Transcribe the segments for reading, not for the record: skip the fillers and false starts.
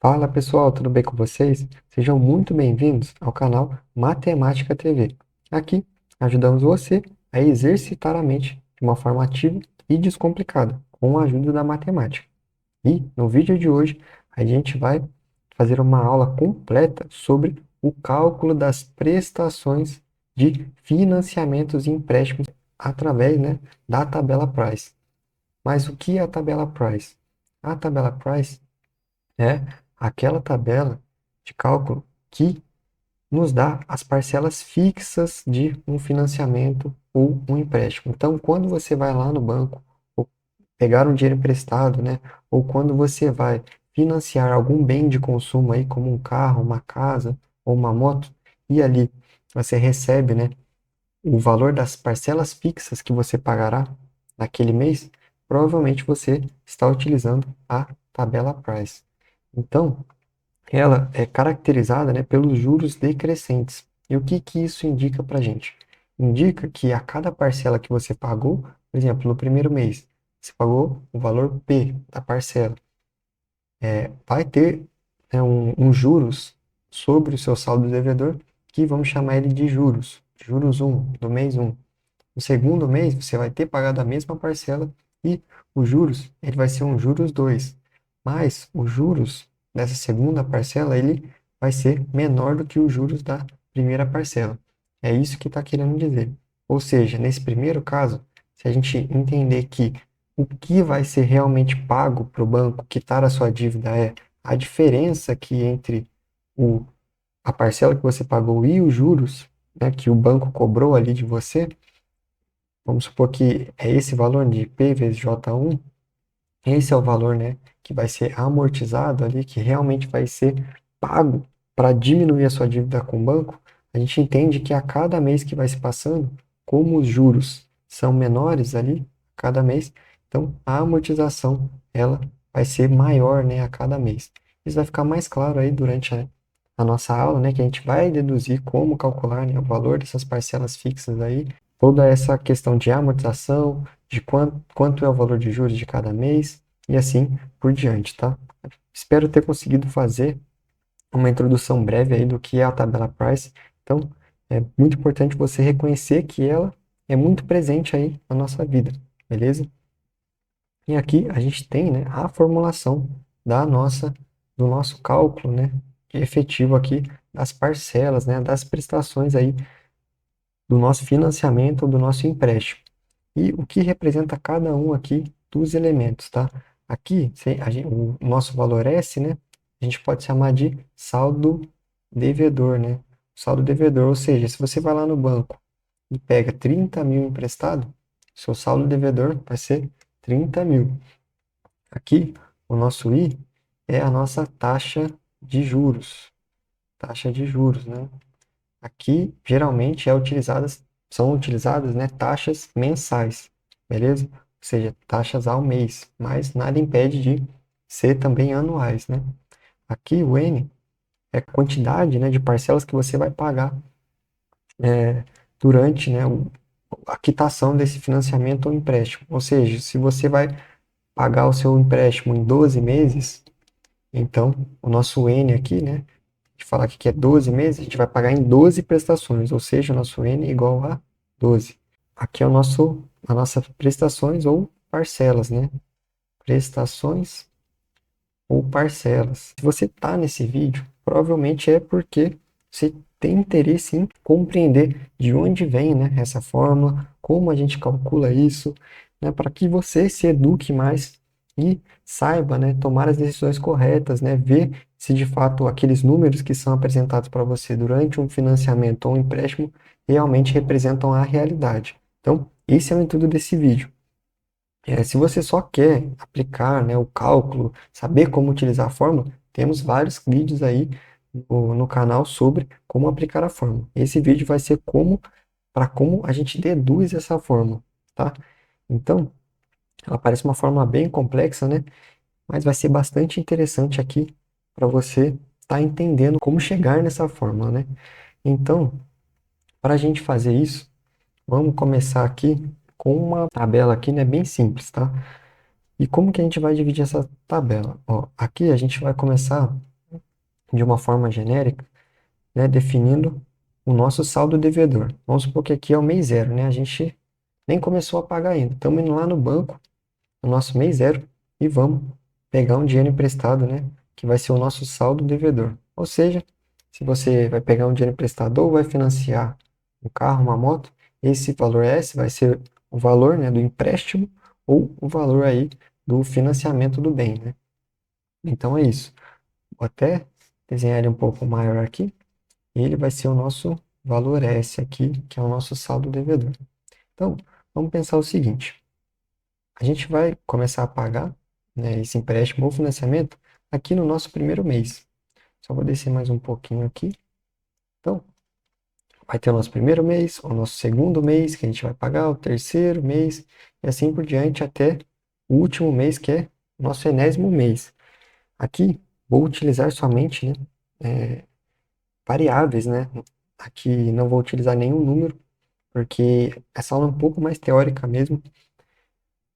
Fala pessoal, tudo bem com vocês? Sejam muito bem-vindos ao canal Matemática TV. Aqui ajudamos você a exercitar a mente de uma forma ativa e descomplicada, com a ajuda da matemática. E no vídeo de hoje a gente vai fazer uma aula completa sobre o cálculo das prestações de financiamentos e empréstimos através, da tabela Price. Mas o que é a tabela Price? A tabela Price é aquela tabela de cálculo que nos dá as parcelas fixas de um financiamento ou um empréstimo. Então, quando você vai lá no banco ou pegar um dinheiro emprestado, ou quando você vai financiar algum bem de consumo aí, como um carro, uma casa ou uma moto, e ali você recebe, o valor das parcelas fixas que você pagará naquele mês, provavelmente você está utilizando a tabela Price. Então, ela é caracterizada, pelos juros decrescentes. E o que que isso indica para a gente? Indica que a cada parcela que você pagou, por exemplo, no primeiro mês, você pagou o valor P da parcela, vai ter, um juros sobre o seu saldo devedor, que vamos chamar ele de juros 1, do mês 1. No segundo mês, você vai ter pagado a mesma parcela e os juros, ele vai ser um juros 2. Mas os juros dessa segunda parcela, ele vai ser menor do que os juros da primeira parcela. É isso que está querendo dizer. Ou seja, nesse primeiro caso, se a gente entender que o que vai ser realmente pago para o banco quitar a sua dívida é a diferença que entre o, a parcela que você pagou e os juros, que o banco cobrou ali de você. Vamos supor que é esse valor de P vezes J1, esse é o valor, que vai ser amortizado ali, que realmente vai ser pago para diminuir a sua dívida com o banco. A gente entende que a cada mês que vai se passando, como os juros são menores ali, a cada mês, então a amortização, ela vai ser maior, a cada mês. Isso vai ficar mais claro aí durante a nossa aula, que a gente vai deduzir como calcular, o valor dessas parcelas fixas aí, toda essa questão de amortização, de quanto é o valor de juros de cada mês e assim por diante, tá? Espero ter conseguido fazer uma introdução breve aí do que é a tabela Price. Então, é muito importante você reconhecer que ela é muito presente aí na nossa vida, beleza? E aqui a gente tem, a formulação do nosso cálculo, efetivo aqui das parcelas, das prestações aí do nosso financiamento ou do nosso empréstimo. E o que representa cada um aqui dos elementos, tá? Aqui, o nosso valor S, a gente pode chamar de saldo devedor, Saldo devedor, ou seja, se você vai lá no banco e pega 30 mil emprestado, seu saldo devedor vai ser 30 mil. Aqui, o nosso I é a nossa taxa de juros. Taxa de juros, Aqui, geralmente, são utilizadas, taxas mensais, beleza? Ou seja, taxas ao mês, mas nada impede de ser também anuais, Aqui, o N é a quantidade, de parcelas que você vai pagar durante, a quitação desse financiamento ou empréstimo. Ou seja, se você vai pagar o seu empréstimo em 12 meses, então, o nosso N aqui, de falar que é 12 meses, a gente vai pagar em 12 prestações, ou seja, o nosso N é igual a 12. Aqui é a nossa prestações ou parcelas, Prestações ou parcelas. Se você está nesse vídeo, provavelmente é porque você tem interesse em compreender de onde vem, essa fórmula, como a gente calcula isso, para que você se eduque mais e saiba, tomar as decisões corretas, ver se de fato aqueles números que são apresentados para você durante um financiamento ou um empréstimo realmente representam a realidade. Então, esse é o intuito desse vídeo. Se você só quer aplicar, o cálculo, saber como utilizar a fórmula, temos vários vídeos aí no canal sobre como aplicar a fórmula. Esse vídeo vai ser para como a gente deduz essa fórmula, tá? Então, ela parece uma fórmula bem complexa, mas vai ser bastante interessante aqui para você estar entendendo como chegar nessa fórmula, Então, para a gente fazer isso, vamos começar aqui com uma tabela aqui, bem simples, tá? E como que a gente vai dividir essa tabela? Ó, aqui a gente vai começar de uma forma genérica, né, definindo o nosso saldo devedor. Vamos supor que aqui é o mês zero, né? A gente nem começou a pagar ainda. Estamos indo lá no banco, no nosso mês zero, e vamos pegar um dinheiro emprestado, né? Que vai ser o nosso saldo devedor. Ou seja, se você vai pegar um dinheiro emprestado ou vai financiar um carro, uma moto, esse valor S vai ser o valor, né, do empréstimo ou o valor aí do financiamento do bem, né? Então é isso. Vou até desenhar ele um pouco maior aqui. E ele vai ser o nosso valor S aqui, que é o nosso saldo devedor. Então, vamos pensar o seguinte. A gente vai começar a pagar, né, esse empréstimo ou financiamento aqui no nosso primeiro mês. Só vou descer mais um pouquinho aqui. Então, vai ter o nosso primeiro mês, o nosso segundo mês, que a gente vai pagar, o terceiro mês, e assim por diante até o último mês, que é o nosso enésimo mês. Aqui, vou utilizar somente, né, variáveis, né? Aqui não vou utilizar nenhum número, porque essa aula é um pouco mais teórica mesmo,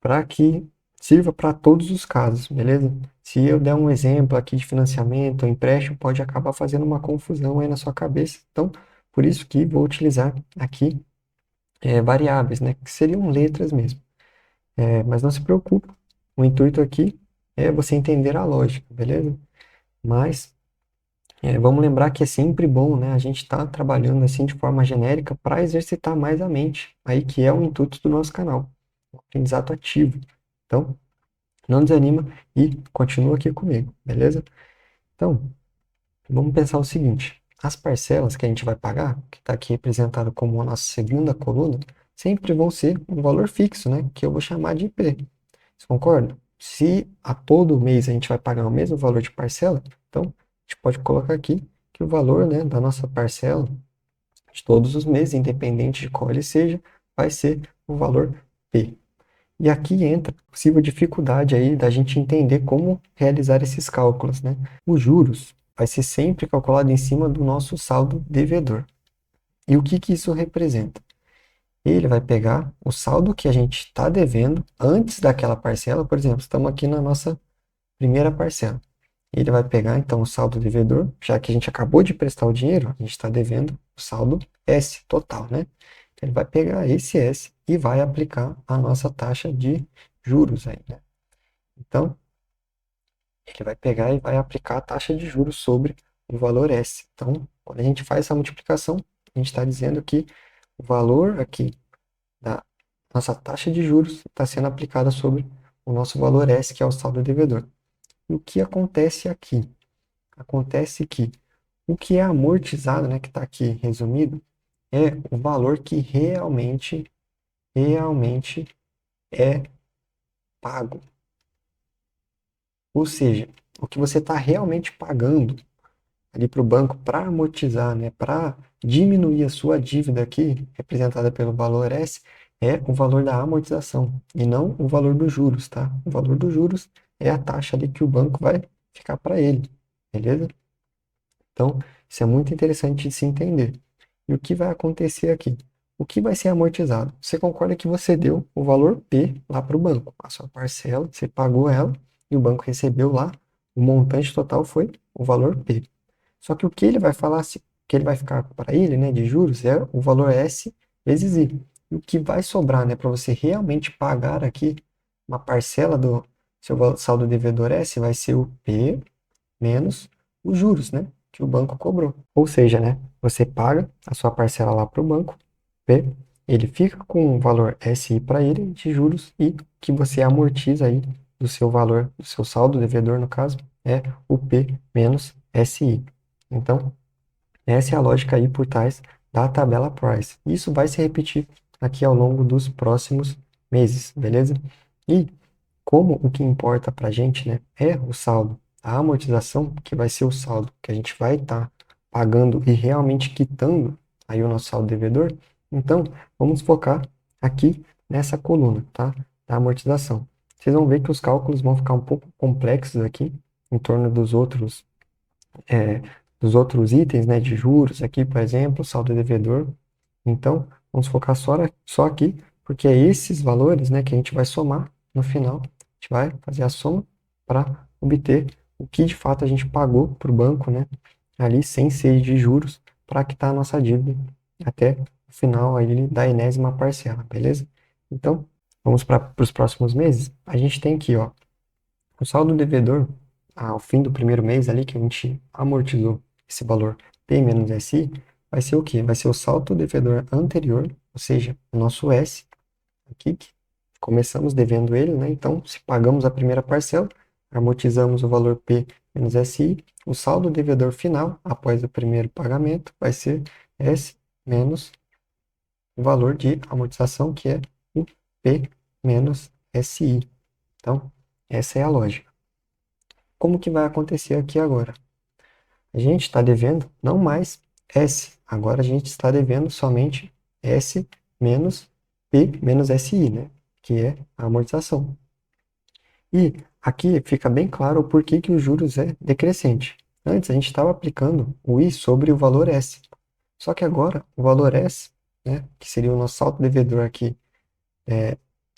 para que sirva para todos os casos, beleza? Se eu der um exemplo aqui de financiamento ou empréstimo, pode acabar fazendo uma confusão aí na sua cabeça. Então, por isso que vou utilizar aqui variáveis, né? Que seriam letras mesmo. Mas não se preocupe, o intuito aqui é você entender a lógica, beleza? Mas vamos lembrar que é sempre bom, né, a gente estar trabalhando assim de forma genérica para exercitar mais a mente, aí que é o intuito do nosso canal, o aprendizado ativo. Então, não desanima e continua aqui comigo, beleza? Então, vamos pensar o seguinte: as parcelas que a gente vai pagar, que está aqui representado como a nossa segunda coluna, sempre vão ser um valor fixo, né, que eu vou chamar de IP. Você concorda? Se a todo mês a gente vai pagar o mesmo valor de parcela, então a gente pode colocar aqui que o valor, né, da nossa parcela de todos os meses, independente de qual ele seja, vai ser o valor P. E aqui entra a possível dificuldade aí da gente entender como realizar esses cálculos, né? Os juros vai ser sempre calculado em cima do nosso saldo devedor. E o que que isso representa? Ele vai pegar o saldo que a gente está devendo antes daquela parcela, por exemplo, estamos aqui na nossa primeira parcela. Ele vai pegar então o saldo devedor, já que a gente acabou de prestar o dinheiro, a gente está devendo o saldo S total, né? Ele vai pegar esse S e vai aplicar a nossa taxa de juros aí, né? Então, ele vai pegar e vai aplicar a taxa de juros sobre o valor S. Então, quando a gente faz essa multiplicação, a gente está dizendo que o valor aqui da nossa taxa de juros está sendo aplicada sobre o nosso valor S, que é o saldo devedor. E o que acontece aqui? Acontece que o que é amortizado, né, que está aqui resumido, é o valor que realmente é pago. Ou seja, o que você está realmente pagando ali para o banco para amortizar, né, para diminuir a sua dívida aqui, representada pelo valor S, é o valor da amortização e não o valor dos juros, tá? O valor dos juros é a taxa ali que o banco vai ficar para ele, beleza? Então, isso é muito interessante de se entender. E o que vai acontecer aqui? O que vai ser amortizado? Você concorda que você deu o valor P lá para o banco, a sua parcela, você pagou ela e o banco recebeu lá, o montante total foi o valor P. Só que o que ele vai falar, que ele vai ficar para ele, né, de juros, é o valor S vezes I. E o que vai sobrar, né, para você realmente pagar aqui uma parcela do seu saldo devedor S vai ser o P menos os juros, né, que o banco cobrou. Ou seja, né, você paga a sua parcela lá para o banco, P, ele fica com o valor SI para ele de juros e que você amortiza aí do seu valor, do seu saldo devedor no caso, é o P menos SI. Então, essa é a lógica aí por trás da tabela price. Isso vai se repetir aqui ao longo dos próximos meses, beleza? E como o que importa para a gente, né, é o saldo, a amortização, que vai ser o saldo que a gente vai estar pagando e realmente quitando aí o nosso saldo devedor, então vamos focar aqui nessa coluna, tá? Da amortização. Vocês vão ver que os cálculos vão ficar um pouco complexos aqui, em torno é, dos outros itens, né, de juros aqui, por exemplo, saldo devedor. Então, vamos focar só aqui, porque é esses valores, né, que a gente vai somar no final. A gente vai fazer a soma para obter o que de fato a gente pagou para o banco, né, ali sem ser de juros, para quitar a nossa dívida até o final aí da enésima parcela, beleza? Então, vamos para os próximos meses. A gente tem aqui, ó, o saldo devedor ao fim do primeiro mês ali que a gente amortizou esse valor P menos SI, vai ser o quê? Vai ser o saldo devedor anterior, ou seja, o nosso S, aqui, que começamos devendo ele, né? Então, se pagamos a primeira parcela, amortizamos o valor P menos SI, o saldo devedor final, após o primeiro pagamento, vai ser S menos o valor de amortização, que é o P menos SI. Então, essa é a lógica. Como que vai acontecer aqui agora? A gente está devendo não mais S, agora a gente está devendo somente S menos P menos SI, né? Que é a amortização. E aqui fica bem claro o porquê que os juros é decrescente. Antes a gente estava aplicando o I sobre o valor S. Só que agora o valor S, né, que seria o nosso saldo devedor aqui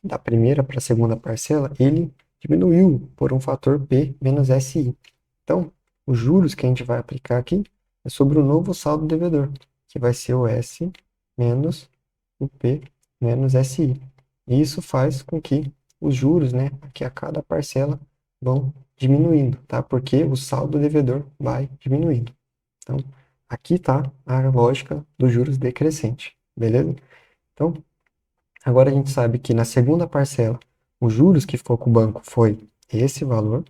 da primeira para a segunda parcela, ele diminuiu por um fator P menos SI. Então, os juros que a gente vai aplicar aqui é sobre o novo saldo devedor, que vai ser o S menos o P menos SI. E isso faz com que os juros, né, aqui a cada parcela vão diminuindo, tá? Porque o saldo devedor vai diminuindo. Então, aqui está a lógica dos juros decrescente, beleza? Então, agora a gente sabe que na segunda parcela, os juros que ficou com o banco foi esse valor,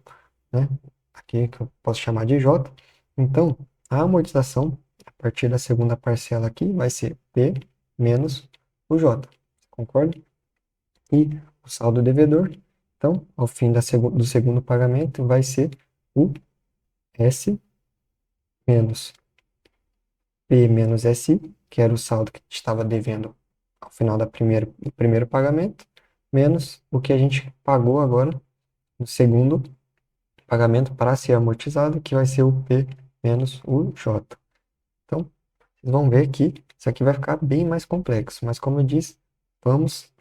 né? Aqui que eu posso chamar de J. Então, a amortização a partir da segunda parcela aqui vai ser P menos o J. Concorda? E o saldo devedor, então, ao fim do segundo pagamento, vai ser o S menos P menos SI, que era o saldo que a gente estava devendo ao final do primeiro pagamento, menos o que a gente pagou agora no segundo pagamento para ser amortizado, que vai ser o P menos o J. Então, vocês vão ver que isso aqui vai ficar bem mais complexo, mas como eu disse, vamos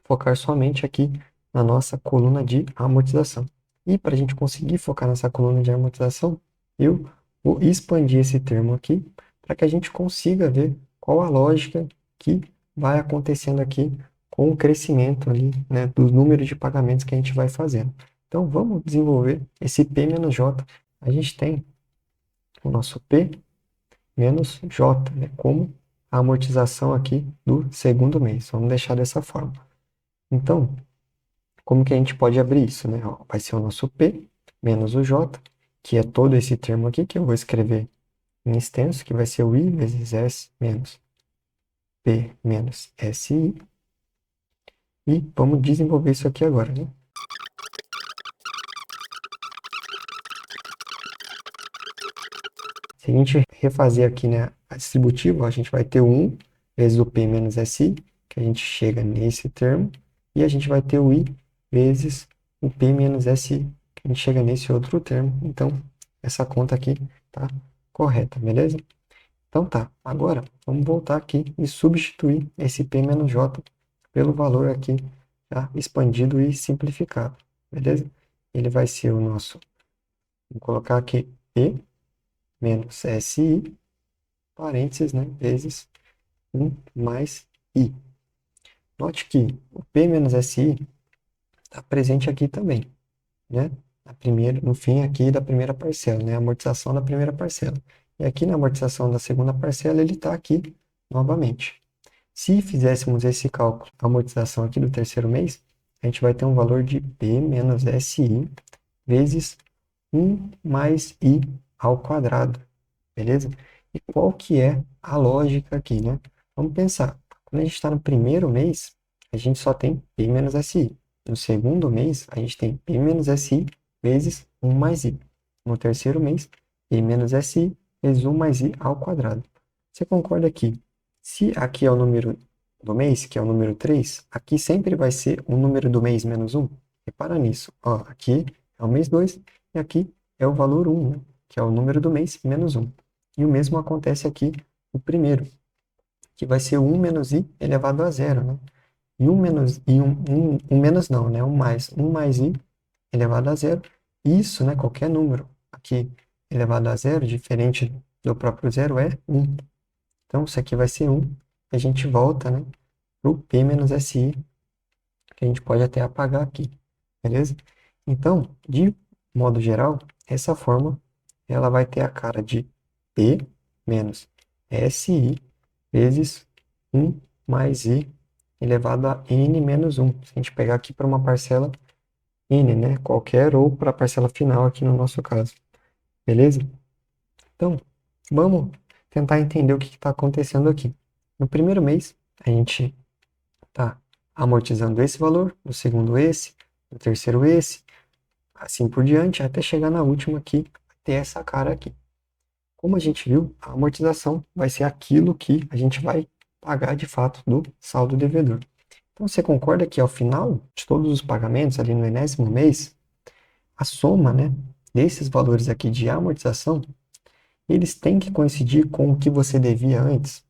focar somente aqui na nossa coluna de amortização. E para a gente conseguir focar nessa coluna de amortização, eu vou expandir esse termo aqui para que a gente consiga ver qual a lógica que vai acontecendo aqui com o crescimento ali, né, dos números de pagamentos que a gente vai fazendo. Então, vamos desenvolver esse P menos J. A gente tem o nosso P menos J, né, como a amortização aqui do segundo mês. Vamos deixar dessa forma. Então, como que a gente pode abrir isso, né? Ó, vai ser o nosso P menos o J, que é todo esse termo aqui que eu vou escrever em extenso, que vai ser o I vezes S menos P menos SI. E vamos desenvolver isso aqui agora, né? Se a gente refazer aqui, né, a distributiva, a gente vai ter o 1 vezes o P menos SI, que a gente chega nesse termo, e a gente vai ter o I vezes o P menos SI, que a gente chega nesse outro termo. Então, essa conta aqui tá correta, beleza? Então tá, agora vamos voltar aqui e substituir esse P menos J pelo valor aqui já expandido e simplificado, beleza? Ele vai ser o nosso, vou colocar aqui P menos SI, parênteses, né, vezes 1 mais I. Note que o P menos SI está presente aqui também, né? No fim aqui da primeira parcela, né? A amortização da primeira parcela. E aqui na amortização da segunda parcela, ele está aqui novamente. Se fizéssemos esse cálculo, a amortização aqui do terceiro mês, a gente vai ter um valor de P menos SI vezes 1 mais I ao quadrado, beleza? E qual que é a lógica aqui, né? Vamos pensar. Quando a gente está no primeiro mês, a gente só tem P menos SI. No segundo mês, a gente tem P menos SI vezes 1 mais I. No terceiro mês, P menos SI vezes 1 mais I ao quadrado. Você concorda que se aqui é o número do mês, que é o número 3, aqui sempre vai ser o número do mês menos 1? Repara nisso. Ó, aqui é o mês 2 e aqui é o valor 1, né? Que é o número do mês menos 1. E o mesmo acontece aqui no primeiro, que vai ser 1 menos i elevado a zero, né? E 1 menos, e 1 menos não, né? 1 mais i elevado a zero. isso, né, qualquer número aqui elevado a zero, diferente do próprio zero, é 1. Então, isso aqui vai ser 1. A gente volta, né, para o P menos SI, que a gente pode até apagar aqui, beleza? Então, de modo geral, essa fórmula ela vai ter a cara de P menos SI vezes 1 mais I elevado a N menos 1. Se a gente pegar aqui para uma parcela N, né? Qualquer ou para a parcela final aqui no nosso caso. Beleza? Então, vamos tentar entender o que está acontecendo aqui. No primeiro mês, a gente está amortizando esse valor, no segundo esse, no terceiro esse, assim por diante, até chegar na última aqui, ter essa cara aqui. Como a gente viu, a amortização vai ser aquilo que a gente vai pagar de fato do saldo devedor. Então, você concorda que ao final de todos os pagamentos, ali no enésimo mês, a soma, né, desses valores aqui de amortização, eles têm que coincidir com o que você devia antes.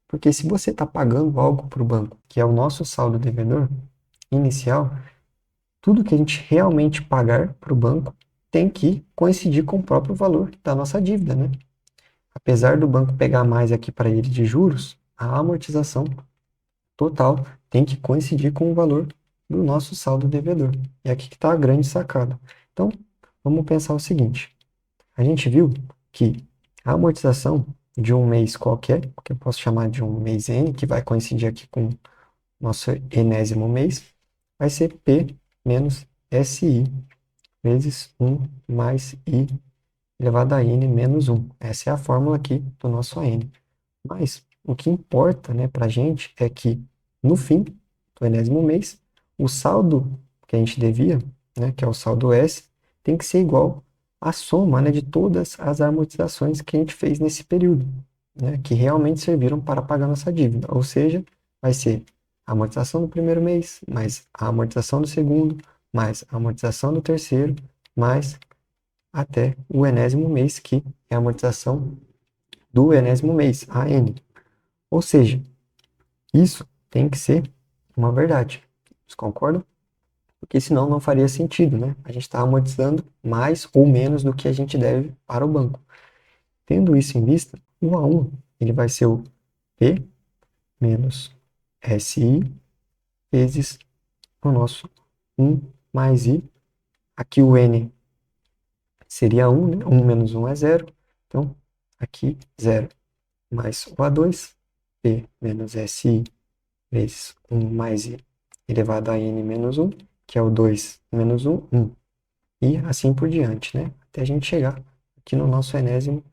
Porque se você está pagando algo para o banco, que é o nosso saldo devedor inicial, tudo que a gente realmente pagar para o banco tem que coincidir com o próprio valor da nossa dívida, né? Apesar do banco pegar mais aqui para ele de juros, a amortização total tem que coincidir com o valor do nosso saldo devedor. E aqui que está a grande sacada. Então, vamos pensar o seguinte. A gente viu que a amortização de um mês qualquer, que eu posso chamar de um mês N, que vai coincidir aqui com o nosso enésimo mês, vai ser P menos SI vezes 1 mais I elevado a N menos 1. Essa é a fórmula aqui do nosso AN. Mas o que importa, né, para a gente é que no fim do enésimo mês, o saldo que a gente devia, né, que é o saldo S, tem que ser igual à soma, né, de todas as amortizações que a gente fez nesse período, né, que realmente serviram para pagar nossa dívida. Ou seja, vai ser a amortização do primeiro mês, mais a amortização do segundo, mais a amortização do terceiro, mais até o enésimo mês, que é a amortização do enésimo mês, a N. Ou seja, isso tem que ser uma verdade. Vocês concordam? Porque senão não faria sentido, né? A gente está amortizando mais ou menos do que a gente deve para o banco. Tendo isso em vista, o A1 ele vai ser o P menos SI vezes o nosso 1 mais I. Aqui o N seria 1, né? 1 menos 1 é 0. Então, aqui 0 mais o A2, P menos SI vezes 1 mais I elevado a N menos 1, que é o 2 menos 1, 1. E assim por diante, né? Até a gente chegar aqui no nosso enésimo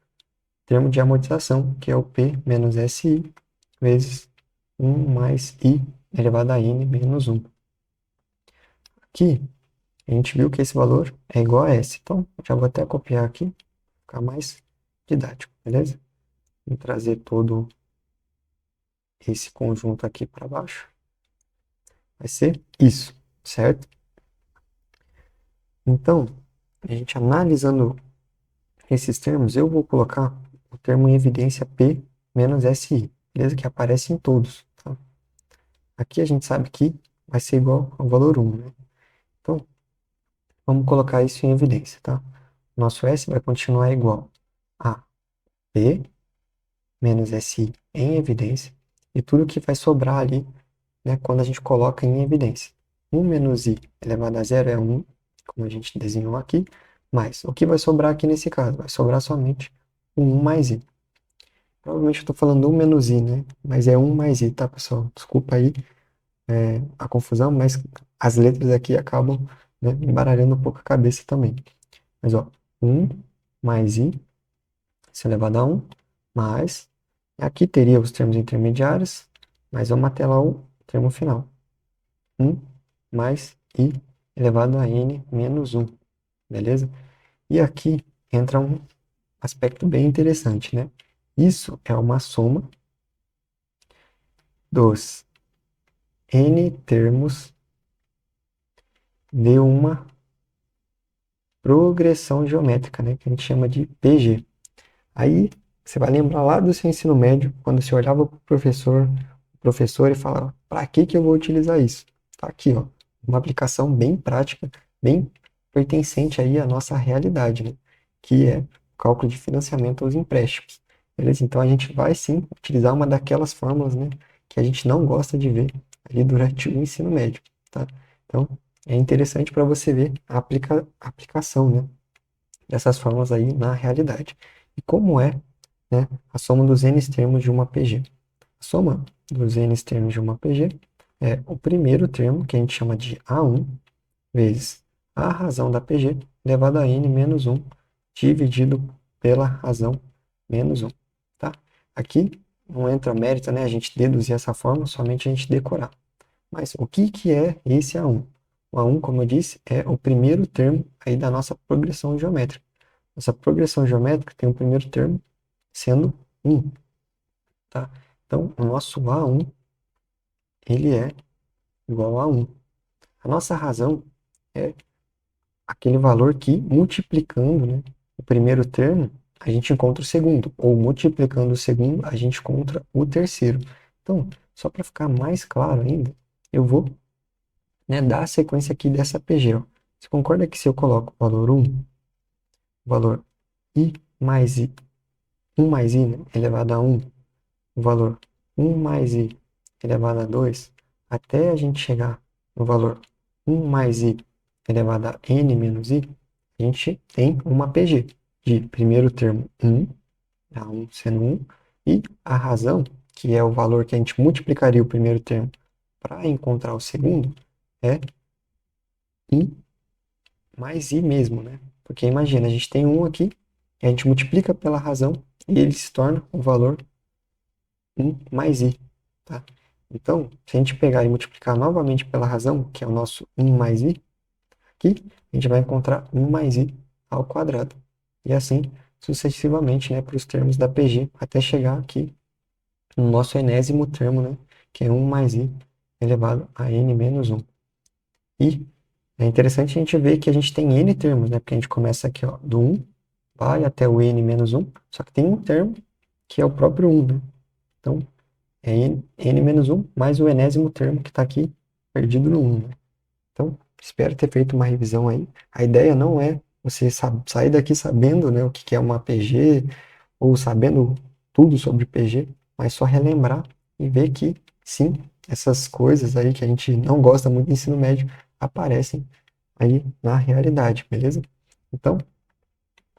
termo de amortização, que é o P menos SI vezes 1 mais I elevado a N menos 1. Aqui, a gente viu que esse valor é igual a S. Então, já vou até copiar aqui, ficar mais didático, beleza? Vou trazer todo esse conjunto aqui para baixo. Vai ser isso, certo? Então, a gente analisando esses termos, eu vou colocar o termo em evidência P menos SI, beleza? Que aparece em todos, tá? Aqui a gente sabe que vai ser igual ao valor 1, né? Então, vamos colocar isso em evidência, tá? Nosso S vai continuar igual a P menos SI em evidência, e tudo que vai sobrar ali, né, quando a gente coloca em evidência. 1 menos I elevado a zero é 1, como a gente desenhou aqui, mas o que vai sobrar aqui nesse caso? Vai sobrar somente o 1 mais I. Provavelmente eu estou falando 1 menos I, né? Mas é 1 mais I, tá, pessoal? Desculpa aí a confusão, mas as letras aqui acabam, né, embaralhando um pouco a cabeça também. Mas, ó, 1 mais I, isso elevado a 1, mais... Aqui teria os termos intermediários, mas vamos até lá o termo final. 1 mais I elevado a N menos 1, beleza? E aqui entra um aspecto bem interessante, né? Isso é uma soma dos N termos de uma progressão geométrica, né? Que a gente chama de PG. Aí você vai lembrar lá do seu ensino médio, quando você olhava para o professor e falava, para que eu vou utilizar isso? Tá aqui, ó, uma aplicação bem prática, bem pertencente aí à nossa realidade, né? Que é o cálculo de financiamento aos empréstimos. Beleza? Então a gente vai sim utilizar uma daquelas fórmulas, né, que a gente não gosta de ver ali durante o ensino médio, tá? Então é interessante para você ver a aplicação, né, dessas fórmulas aí na realidade. E como é, né, a soma dos n termos de uma PG? A soma dos n termos de uma PG é o primeiro termo, que a gente chama de A1, vezes a razão da PG elevado a n menos 1 dividido pela razão menos 1. Tá? Aqui não entra mérito, né, a gente deduzir essa forma, somente a gente decorar. Mas o que é esse A1? O A1, como eu disse, é o primeiro termo aí da nossa progressão geométrica. Nossa progressão geométrica tem o primeiro termo sendo 1. Tá? Então, o nosso A1 ele é igual a 1. A nossa razão é aquele valor que, multiplicando, né, o primeiro termo, a gente encontra o segundo, ou multiplicando o segundo, a gente encontra o terceiro. Então, só para ficar mais claro ainda, eu vou, né, dar a sequência aqui dessa PG. Ó. Você concorda que se eu coloco o valor 1, o valor i mais i, 1 mais i, né, elevado a 1, o valor 1 mais i elevado a 2, até a gente chegar no valor 1 mais i elevado a n menos i, a gente tem uma PG de primeiro termo 1, a 1 sendo 1, e a razão, que é o valor que a gente multiplicaria o primeiro termo para encontrar o segundo, é i mais i mesmo, né? Porque imagina, a gente tem 1 aqui, a gente multiplica pela razão e ele se torna o valor 1 mais i, tá? Então, se a gente pegar e multiplicar novamente pela razão, que é o nosso 1 mais i, aqui a gente vai encontrar 1 mais i ao quadrado. E assim sucessivamente, né, para os termos da PG, até chegar aqui no nosso enésimo termo, né, que é 1 mais i elevado a n menos 1. E é interessante a gente ver que a gente tem n termos, né, porque a gente começa aqui ó, do 1, vai até o n menos 1, só que tem um termo que é o próprio 1, né? Então, é n menos 1 mais o enésimo termo que está aqui perdido no 1. Né? Então, espero ter feito uma revisão aí. A ideia não é você sair daqui sabendo, né, o que é uma PG ou sabendo tudo sobre PG, mas só relembrar e ver que, sim, essas coisas aí que a gente não gosta muito do ensino médio aparecem aí na realidade, beleza? Então,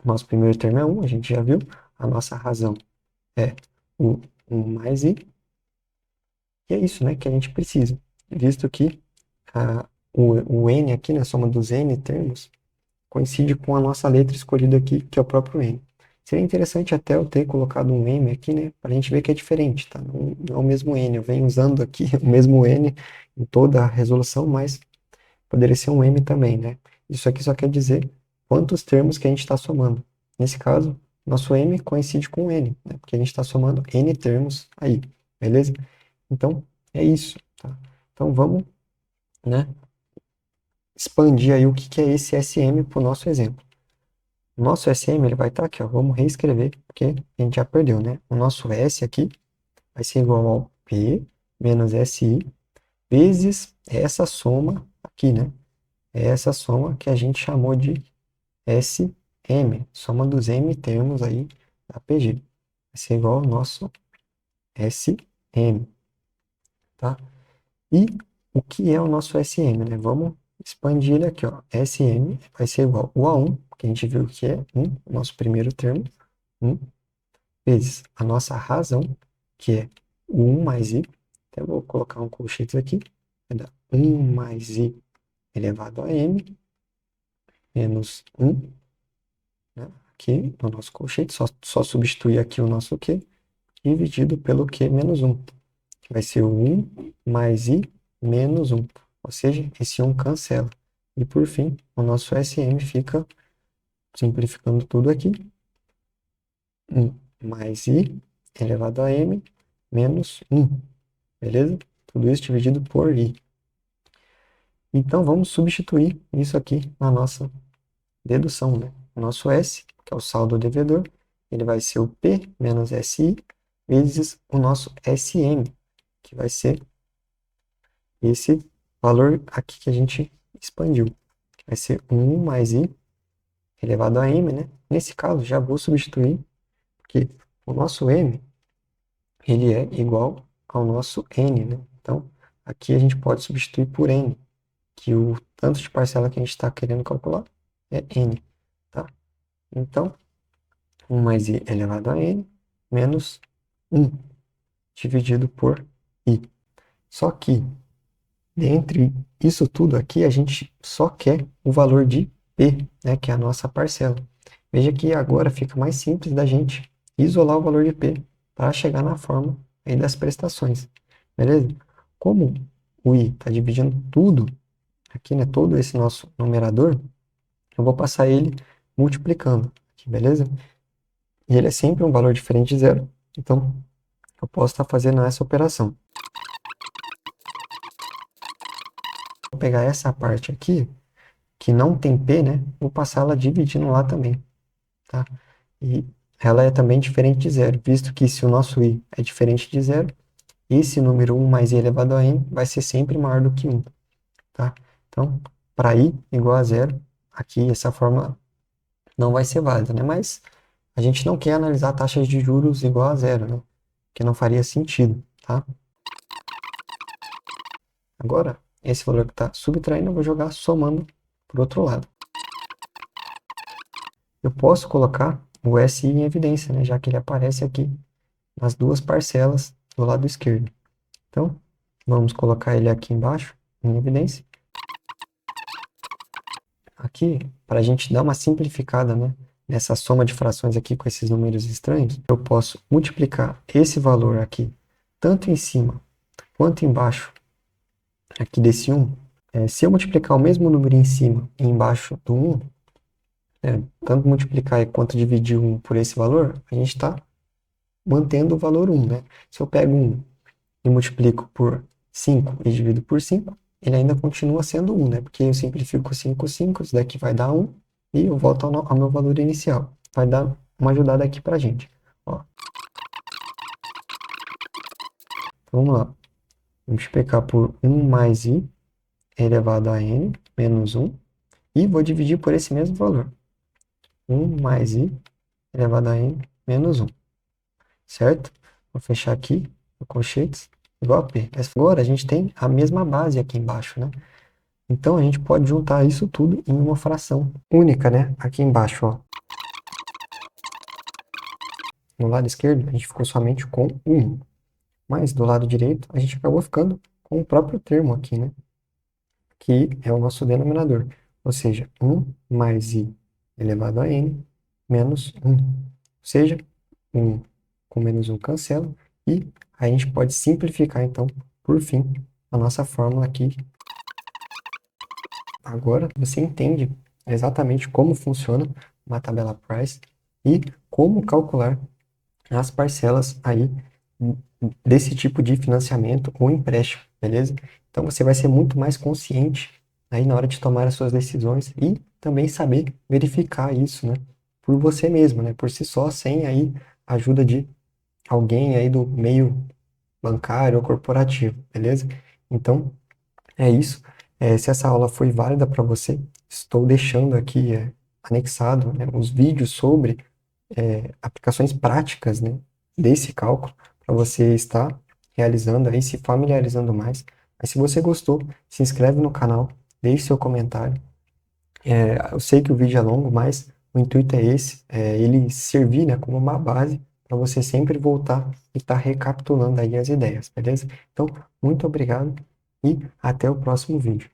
nosso primeiro termo é 1, a gente já viu. A nossa razão é o 1 mais i. E é isso, né, que a gente precisa, visto que o n aqui, na soma dos n termos, coincide com a nossa letra escolhida aqui, que é o próprio n. Seria interessante até eu ter colocado um m aqui, né, para a gente ver que é diferente, tá? Não é o mesmo n, eu venho usando aqui o mesmo n em toda a resolução, mas poderia ser um m também, né? Isso aqui só quer dizer quantos termos que a gente está somando. Nesse caso, nosso m coincide com o n, né? Porque a gente está somando n termos aí, beleza? Então, é isso, tá? Então, vamos, né, expandir aí o que é esse SM para o nosso exemplo. O nosso SM ele vai estar aqui, ó, vamos reescrever, porque a gente já perdeu, né? O nosso S aqui vai ser igual ao P menos SI vezes essa soma aqui, né? É essa soma que a gente chamou de SM, soma dos M termos aí da PG. Vai ser igual ao nosso SM, tá? E o que é o nosso SM, né? Vamos expandir ele aqui, ó. SM vai ser igual ao A1, que a gente viu que é 1, nosso primeiro termo, 1, vezes a nossa razão, que é o 1 mais i. Até vou colocar um colchetes aqui. Vai dar 1 mais i elevado a m, menos 1, né? Aqui no nosso colchete, só substituir aqui o nosso q, dividido pelo q menos 1, que vai ser o 1 mais i menos 1. Ou seja, esse 1 cancela. E por fim, o nosso SM fica, simplificando tudo aqui, 1 mais i elevado a m menos 1. Beleza? Tudo isso dividido por i. Então, vamos substituir isso aqui na nossa dedução, né? O nosso S, que é o saldo devedor, ele vai ser o P menos SI vezes o nosso SM, que vai ser esse valor aqui que a gente expandiu. vai ser 1 mais i elevado a m, né? Nesse caso, já vou substituir, porque o nosso m, ele é igual ao nosso n, né? Então, aqui a gente pode substituir por n, que o tanto de parcela que a gente está querendo calcular é n, tá? Então, 1 mais i elevado a n menos 1 dividido por i. Só que, dentre isso tudo aqui, a gente só quer o valor de p, né, que é a nossa parcela. Veja que agora fica mais simples da gente isolar o valor de p para chegar na forma aí das prestações, beleza? Como o i está dividindo tudo aqui, né, todo esse nosso numerador, eu vou passar ele multiplicando aqui, beleza? E ele é sempre um valor diferente de zero, então eu posso estar fazendo essa operação. Vou pegar essa parte aqui, que não tem p, né? Vou passar ela dividindo lá também, tá? E ela é também diferente de zero, visto que se o nosso i é diferente de zero, esse número 1 mais i elevado a n vai ser sempre maior do que 1, tá? Então, para i igual a zero, aqui essa fórmula não vai ser válida, né? Mas a gente não quer analisar taxas de juros igual a zero, né? Que não faria sentido, tá? Agora, esse valor que está subtraindo, eu vou jogar somando para o outro lado. Eu posso colocar o SI em evidência, né? Já que ele aparece aqui nas duas parcelas do lado esquerdo. Então, vamos colocar ele aqui embaixo, em evidência. Aqui, para a gente dar uma simplificada, né, nessa soma de frações aqui com esses números estranhos, eu posso multiplicar esse valor aqui, tanto em cima quanto embaixo, aqui desse 1. Se eu multiplicar o mesmo número em cima e embaixo do 1, tanto multiplicar quanto dividir 1 por esse valor, a gente está mantendo o valor 1, né? Se eu pego 1 e multiplico por 5 e divido por 5, ele ainda continua sendo 1, né? Porque eu simplifico 5 com 5, isso daqui vai dar 1, e eu volto ao meu valor inicial. Vai dar uma ajudada aqui pra gente. Ó. Então, vamos lá. Multiplicar por 1 mais i elevado a n menos 1, e vou dividir por esse mesmo valor. 1 mais i elevado a n menos 1. Certo? Vou fechar aqui o colchetes igual a p. Agora a gente tem a mesma base aqui embaixo, né? Então a gente pode juntar isso tudo em uma fração única, né? Aqui embaixo, ó. No lado esquerdo a gente ficou somente com 1, mas do lado direito a gente acabou ficando com o próprio termo aqui, né? Que é o nosso denominador, ou seja, 1 mais i elevado a n menos 1. Ou seja, 1 com menos 1 cancela, e a gente pode simplificar, então, por fim, a nossa fórmula aqui. Agora você entende exatamente como funciona uma tabela price e como calcular as parcelas aí desse tipo de financiamento ou empréstimo, beleza? Então você vai ser muito mais consciente aí na hora de tomar as suas decisões e também saber verificar isso, né, por você mesmo, né, por si só, sem aí a ajuda de alguém aí do meio bancário ou corporativo, beleza? Então, é isso. Se essa aula foi válida para você, estou deixando aqui anexado, né, os vídeos sobre aplicações práticas, né, desse cálculo para você estar realizando aí, se familiarizando mais. Mas se você gostou, se inscreve no canal, deixe seu comentário. Eu sei que o vídeo é longo, mas o intuito é esse, ele servir, né, como uma base para você sempre voltar e estar recapitulando aí as ideias, beleza? Então, muito obrigado e até o próximo vídeo.